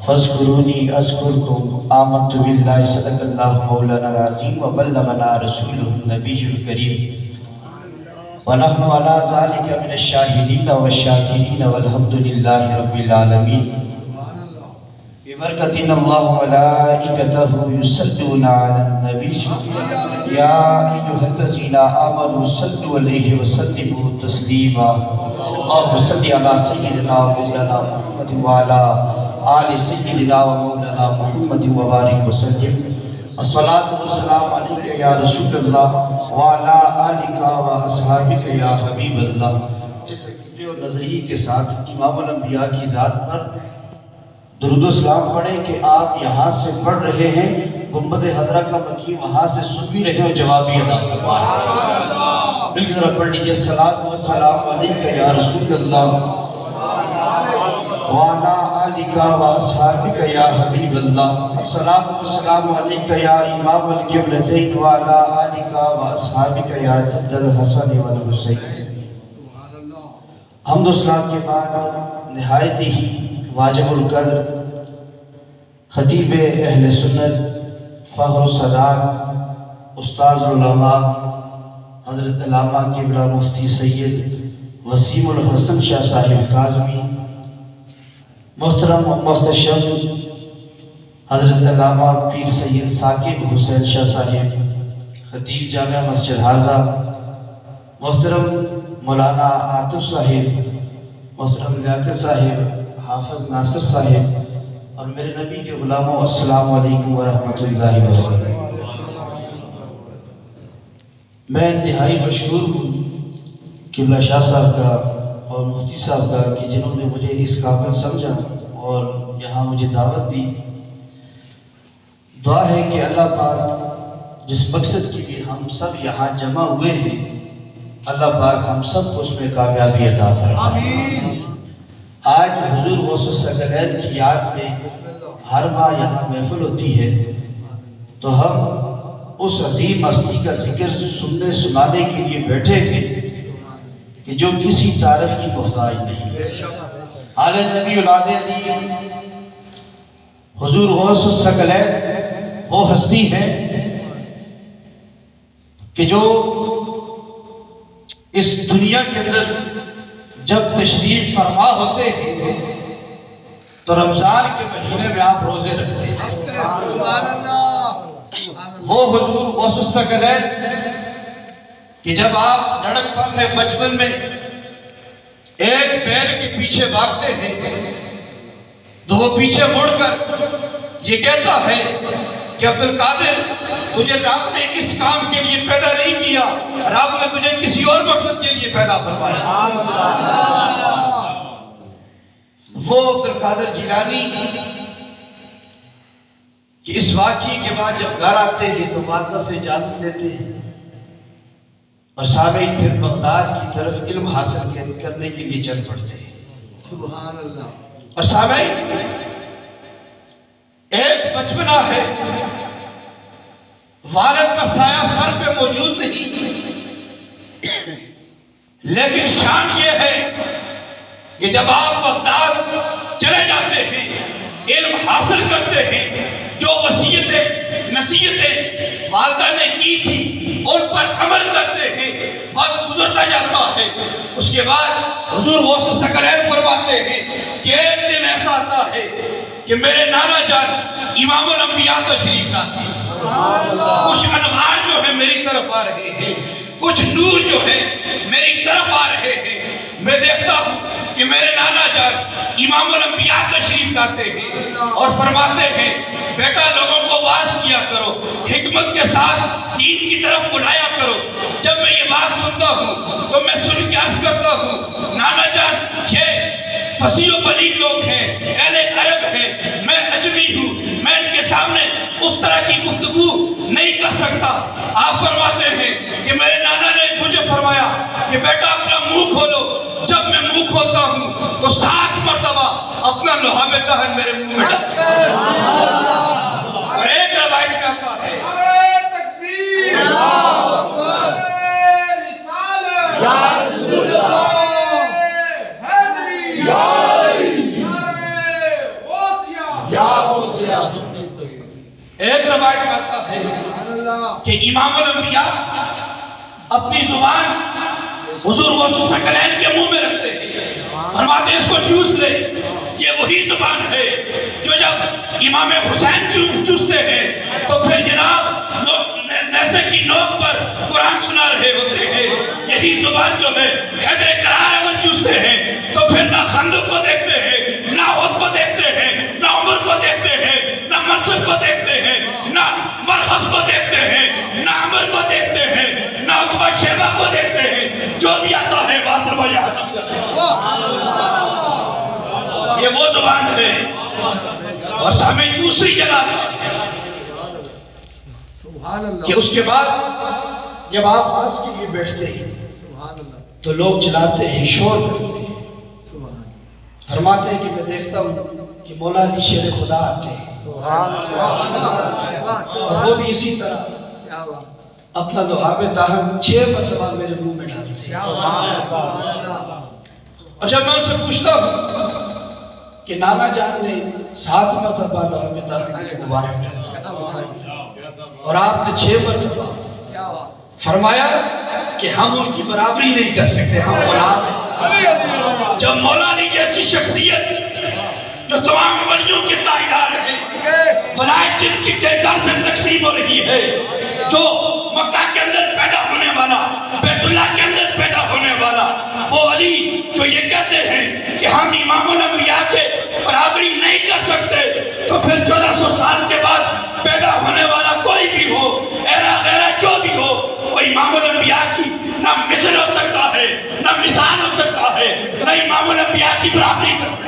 فاذکرونی اذکرکم آمنت باللہ صدق اللہ مولانا العظیم وبلغنا رسولہ النبی الکریم ونحن علی ذلک من الشاہدین والشاکرین والحمد للہ رب العالمین ببرکت اللہ ملائکتہ یصلون علی النبی یا ایھا الذین آمنوا صلوا علیہ وسلموا تسلیما اللہم صلی علی سیدنا مولانا محمد وعلی آل سیدنا مولانا محمد وبارک وسلم الصلاة والسلام علیکہ یا رسول اللہ وعلا آلکہ و اصحابکہ یا حبیب اللہ۔ اس عقیدے اور نظریے کے ساتھ امام الانبیاء کی ذات پر درود و سلام پڑھیں کہ آپ یہاں سے پڑھ رہے ہیں، گنبد حضرہ کا مکی وہاں سے سن بھی رہے اور جواب بھی ادا فرما رہے ہیں۔ مل کے ذرا پڑھ لیجئے الصلاة والسلام علیکہ یا رسول اللہ وعلا آلکہ و اصحابکہ یا حبیب اللہ۔ الصلاة والسلام علیکہ یا امام القبلتین وعلا آلکہ و اصحابکہ یا جد الحسن والحسین۔ حمد و صلاۃ کے بعد نہایت ہی واجب القدر خطیب اہل سنت فخر السادات استاذ العلماء حضرت علامہ کبریٰ مفتی سید وسیم الحسن شاہ صاحب کاظمی، محترم و محتشم حضرت علامہ پیر سید ثاقب حسین شاہ صاحب خطیب جامعہ مسجد حاضہ، محترم مولانا عاطف صاحب، محترم لیاقت صاحب، حافظ ناصر صاحب اور میرے نبی کے غلاموں، السلام علیکم ورحمۃ اللہ وبرکاتہ۔ میں انتہائی مشکور ہوں قبلہ شاہ صاحب کا اور مفتی صاحب کا کہ جنہوں نے مجھے اس قابل سمجھا اور یہاں مجھے دعوت دی۔ دعا ہے کہ اللہ پاک جس مقصد کے لیے ہم سب یہاں جمع ہوئے ہیں، اللہ پاک ہم سب کو اس میں کامیابی عطا فرمائے۔ آج حضور غوث الثقلین کی یاد میں ہر ماہ یہاں محفل ہوتی ہے، تو ہم اس عظیم ہستی کا ذکر سننے سنانے کے لیے بیٹھے تھے کہ جو کسی تعریف کی محتاج نہیں۔ آل نبی اولاد علی حضور غوث الثقلین وہ ہستی ہے کہ جو اس دنیا کے اندر جب تشریف فرما ہوتے ہیں تو رمضان کے مہینے میں آپ روزے رکھتے ہیں۔ وہ حضور غوث الثقلین کہ جب آپ لڑک پن میں بچپن میں ایک بیل کے پیچھے بھاگتے ہیں تو وہ پیچھے مڑ کر یہ کہتا ہے کہ عبدالقادر تجھے رب نے اس کام کے لیے پیدا نہیں کیا، رب نے تجھے کسی اور مقصد کے لیے پیدا فرمایا۔ وہ عبدالقادر جیلانی کہ اس واقعے کے بعد جب گھر آتے ہیں تو والدہ سے اجازت لیتے ہیں اور سامعین پھر بغداد کی طرف علم حاصل کرنے کے لیے چل پڑتے ہیں۔ سبحان اللہ۔ اور سامعین ایک بچپنا ہے، والد کا سایہ سر پہ موجود نہیں، لیکن شان یہ ہے کہ جب آپ بغداد چلے جاتے ہیں، علم حاصل کرتے ہیں، جو وصیتیں نصیحتیں والدہ نے کی تھی ان پر عمل کرتے ہیں، وقت گزرتا جاتا ہے۔ اس کے بعد حضور غوث الثقلین فرماتے ہیں کہ ایک دن ایسا آتا ہے کہ میرے نانا جان امام الانبیاء تشریف لاتے ہیں، کچھ انوار جو ہے میری طرف آ رہے ہیں، کچھ نور جو ہے میری طرف آ رہے ہیں۔ میں دیکھتا ہوں کہ میرے نانا جان امام الانبیاء تشریف لاتے ہیں اور فرماتے ہیں بیٹا لوگوں کو واعظ کیا کرو، حکمت کے ساتھ دین کی طرف بلایا کرو۔ جب میں یہ بات سنتا ہوں تو میں سن کے عرض کرتا ہوں نانا جان یہ فصیح و بلیغ لوگ ہیں، اہل عرب ہیں، میں عجمی ہوں، میں ان کے سامنے اس طرح کی گفتگو نہیں کر سکتا۔ آپ فرماتے ہیں کہ میرے نانا نے مجھے فرمایا کہ بیٹا اپنا منہ کھولو۔ جب میں منہ کھولتا ہوں تو 7 مرتبہ اپنا لوہاب دہن میرے منہ میں ڈالتا ہوں۔ اور ایک روایت میں آتا ہے تکبیر اللہ اکبر رسالت یا رسول اللہ حیدری یا ایک روایت میں آتا ہے کہ امام الانبیاء اپنی زبان حضور غوث ثقلین کے منہ میں رکھتے ہیں، فرماتے ہیں اس کو چوس لے، یہ وہی زبان ہے جو جب امام حسین چوستے ہیں تو پھر جناب نیزے کی نوک پر قرآن سنا رہے ہوتے ہیں۔ یہی زبان جو ہے حیدر کرار اگر چوستے ہیں تو پھر نہ خندق کو دیکھتے ہیں، نہ احد کو دیکھتے ہیں، نہ عمر کو دیکھتے ہیں، نہ منصب کو دیکھتے ہیں، نہ مرحب کو دیکھتے ہیں، نہ عمر کو دیکھتے ہیں، نہ عقبہ شیبہ کو دیکھتے ہیں، جو بھی آتا ہے واصل و جہنم کرتے ہیں۔ یہ وہ زبان ہے۔ اور ہمیں دوسری جگہ کہ اس کے بعد جب آپ آواز کے لیے بیٹھتے ہیں تو لوگ چلاتے ہیں، شور کرتے ہیں، فرماتے ہیں کہ میں دیکھتا ہوں کہ مولا علی شیر خدا آتے ہیں اور وہ بھی اسی طرح اپنا لحاف دہن 6 مرتبہ میرے منہ میں ڈالتے ہیں۔ اور جب میں ان سے پوچھتا ہوں کہ نانا جان نے 7 مرتبہ لحاف دہن مبارک ڈالا اور آپ نے 6 مرتبہ، فرمایا کہ ہم ان کی برابری نہیں کر سکتے، ہم غلام ہیں۔ جب مولا علی جیسی شخصیت جو تمام ولیوں کے تائیدار ہے، ولایت جن کی گھر سے تقسیم ہو رہی ہے، جو مکہ کے اندر پیدا ہونے والا، بیت اللہ کے اندر پیدا ہونے والا وہ علی جو یہ کہتے ہیں کہ ہم امام الانبیاء کے برابری نہیں کر سکتے، تو پھر 1400 سال کے بعد پیدا ہونے والا کوئی بھی ہو، ایرا غیرہ جو بھی ہو، وہ امام الانبیاء کی نہ مثل ہو سکتا ہے، نہ مثال ہو سکتا ہے، نہ امام الانبیاء کی برابری کر سکتا ہے۔